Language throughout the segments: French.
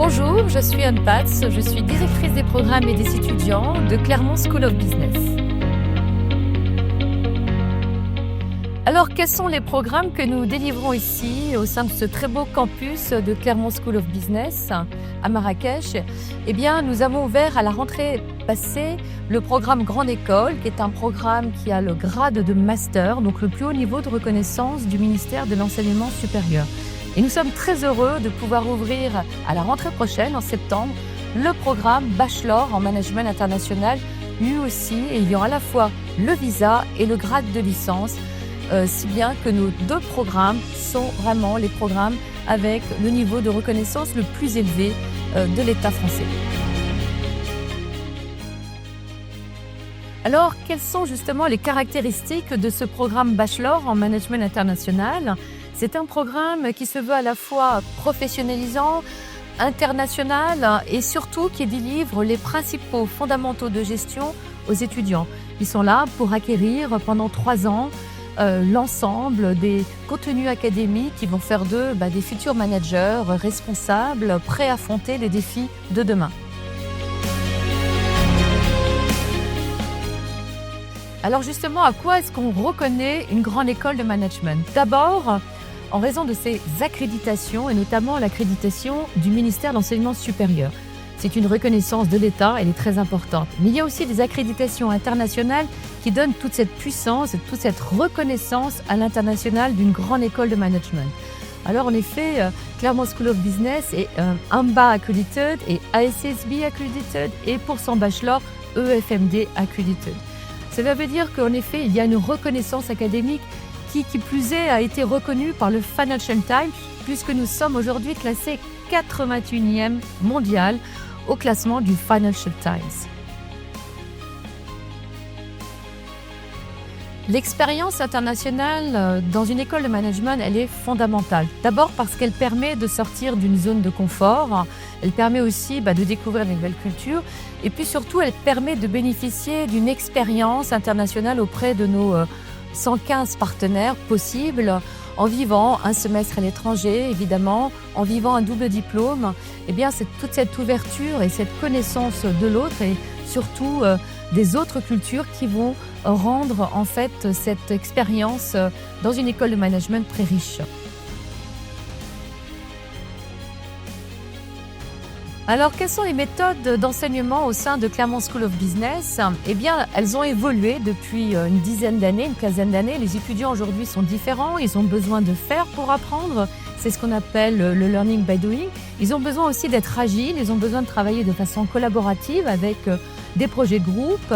Bonjour, je suis Anne Patz, je suis directrice des programmes et des étudiants de Clermont School of Business. Alors, quels sont les programmes que nous délivrons ici au sein de ce très beau campus de Clermont School of Business à Marrakech? Eh bien, nous avons ouvert à la rentrée passée le programme Grande École, qui est un programme qui a le grade de master, donc le plus haut niveau de reconnaissance du ministère de l'Enseignement supérieur. Et nous sommes très heureux de pouvoir ouvrir à la rentrée prochaine, en septembre, le programme Bachelor en Management International, lui aussi ayant à la fois le visa et le grade de licence, si bien que nos deux programmes sont vraiment les programmes avec le niveau de reconnaissance le plus élevé de l'État français. Alors, quelles sont justement les caractéristiques de ce programme Bachelor en Management International ? C'est un programme qui se veut à la fois professionnalisant, international et surtout qui délivre les principaux fondamentaux de gestion aux étudiants. Ils sont là pour acquérir pendant 3 ans l'ensemble des contenus académiques qui vont faire d'eux des futurs managers responsables, prêts à affronter les défis de demain. Alors justement, à quoi est-ce qu'on reconnaît une grande école de management ? D'abord, en raison de ses accréditations et notamment l'accréditation du ministère de l'Enseignement supérieur. C'est une reconnaissance de l'État, elle est très importante. Mais il y a aussi des accréditations internationales qui donnent toute cette puissance et toute cette reconnaissance à l'international d'une grande école de management. Alors en effet, Clermont School of Business est AMBA accredited et ASSB accredited et pour son bachelor, EFMD accredited. Cela veut dire qu'en effet, il y a une reconnaissance académique qui plus est a été reconnue par le Financial Times puisque nous sommes aujourd'hui classés 81e mondial au classement du Financial Times. L'expérience internationale dans une école de management, elle est fondamentale. D'abord parce qu'elle permet de sortir d'une zone de confort, elle permet aussi de découvrir de nouvelles cultures et puis surtout elle permet de bénéficier d'une expérience internationale auprès de nos 115 partenaires possibles en vivant un semestre à l'étranger, évidemment, en vivant un double diplôme. Eh bien, c'est toute cette ouverture et cette connaissance de l'autre et surtout des autres cultures qui vont rendre en fait cette expérience dans une école de management très riche. Alors, quelles sont les méthodes d'enseignement au sein de Clermont School of Business ? Eh bien, elles ont évolué depuis une dizaine d'années, une quinzaine d'années. Les étudiants aujourd'hui sont différents, ils ont besoin de faire pour apprendre. C'est ce qu'on appelle le learning by doing. Ils ont besoin aussi d'être agiles, ils ont besoin de travailler de façon collaborative avec des projets de groupe.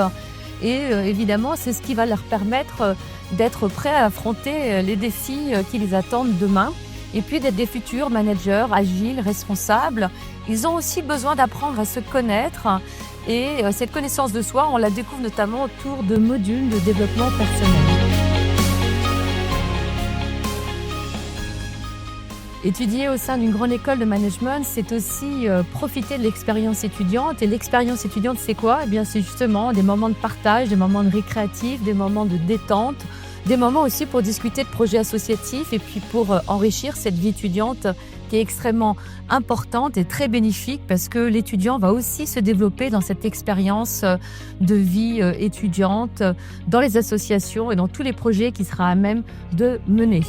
Et évidemment, c'est ce qui va leur permettre d'être prêts à affronter les défis qui les attendent demain. Et puis d'être des futurs managers agiles, responsables. Ils ont aussi besoin d'apprendre à se connaître et cette connaissance de soi, on la découvre notamment autour de modules de développement personnel. Étudier au sein d'une grande école de management, c'est aussi profiter de l'expérience étudiante. Et l'expérience étudiante, c'est quoi ? Eh bien, c'est justement des moments de partage, des moments de récréatifs, des moments de détente, des moments aussi pour discuter de projets associatifs et puis pour enrichir cette vie étudiante qui est extrêmement importante et très bénéfique parce que l'étudiant va aussi se développer dans cette expérience de vie étudiante, dans les associations et dans tous les projets qu'il sera à même de mener.